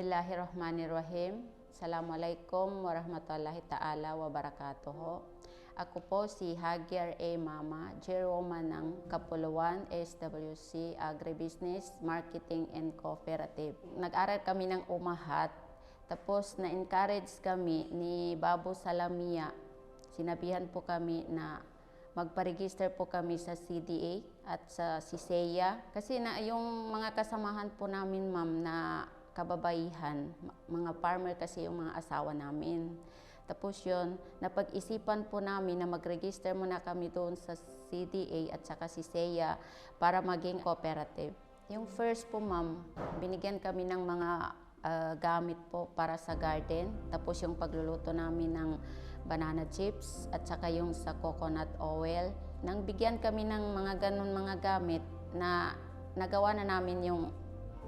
Bismillahirrahmanirrahim. Assalamualaikum warahmatullahi ta'ala wabarakatuh. Ako po si Hagiar A. Mama, Chairwoman ng Kapuluan SWC Agribusiness Marketing and Cooperative. Nag-aral kami ng Umahat, tapos na-encourage kami ni Babu Salamia. Sinabihan po kami na magpa-register po kami sa CDA at sa CISEA. Kasi yung mga kasamahan po namin, ma'am, na kababaihan, mga farmer kasi yung mga asawa namin. Tapos yun, napag-isipan po namin na mag-register muna kami doon sa CDA at saka CISEA para maging cooperative. Yung first po, ma'am, binigyan kami ng mga gamit po para sa garden. Tapos yung pagluluto namin ng banana chips at saka yung sa coconut oil. Nang bigyan kami ng mga ganun mga gamit na nagawa na namin yung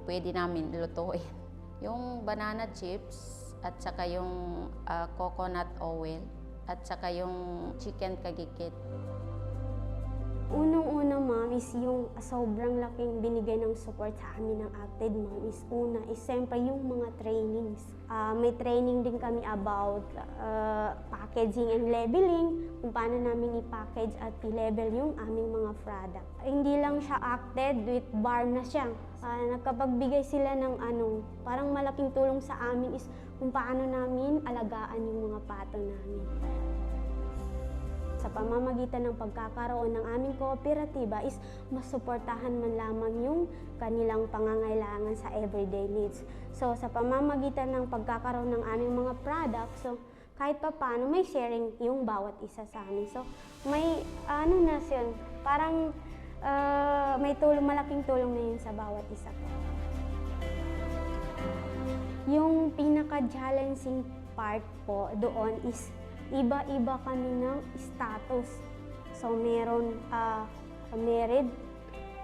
pwede namin lutuin. Yung banana chips at saka yung coconut oil at saka yung chicken kagikit. Unang-una, ma'am, is yung sobrang laking binigay ng support sa amin ng Acted, ma'am, is una, is siyempre yung mga trainings. May training din kami about packaging and labeling, kung paano namin i-package at i-label yung aming mga product. Hindi lang siya Acted, with bar na siya. Nagkapagbigay sila ng parang malaking tulong sa amin is kung paano namin alagaan yung mga pato namin. Sa pamamagitan ng pagkakaroon ng aming kooperatiba is masuportahan man lamang yung kanilang pangangailangan sa everyday needs. So sa pamamagitan ng pagkakaroon ng aming mga products, so kahit pa paano may sharing yung bawat isa sa amin. So may na yun, parang may malaking tulong na yun sa bawat isa. Yung pinaka-challenging part po doon is iba-iba kami ng status. So, meron married,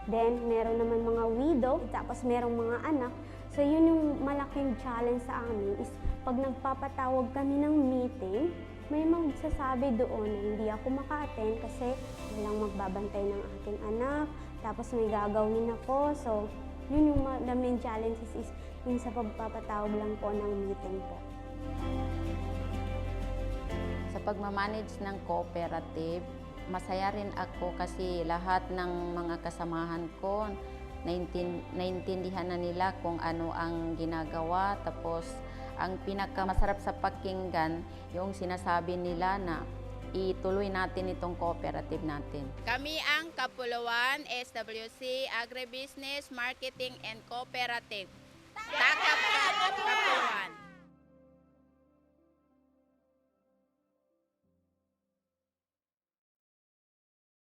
then meron naman mga widow, tapos merong mga anak. So, yun yung malaking challenge sa amin is pag nagpapatawag kami ng meeting, may magsasabi doon na hindi ako maka-attend kasi walang magbabantay ng aking anak, tapos may gagawin ako. So, yun yung the main challenges is yun sa pagpapatawag lang po ng meeting po. Sa pagmamanage ng cooperative, masaya rin ako kasi lahat ng mga kasamahan ko, naintindihan na nila kung ano ang ginagawa. Tapos, ang pinakamasarap sa pakinggan, yung sinasabi nila na ituloy natin itong cooperative natin. Kami ang Kapuluan SWC Agribusiness Marketing and Cooperative.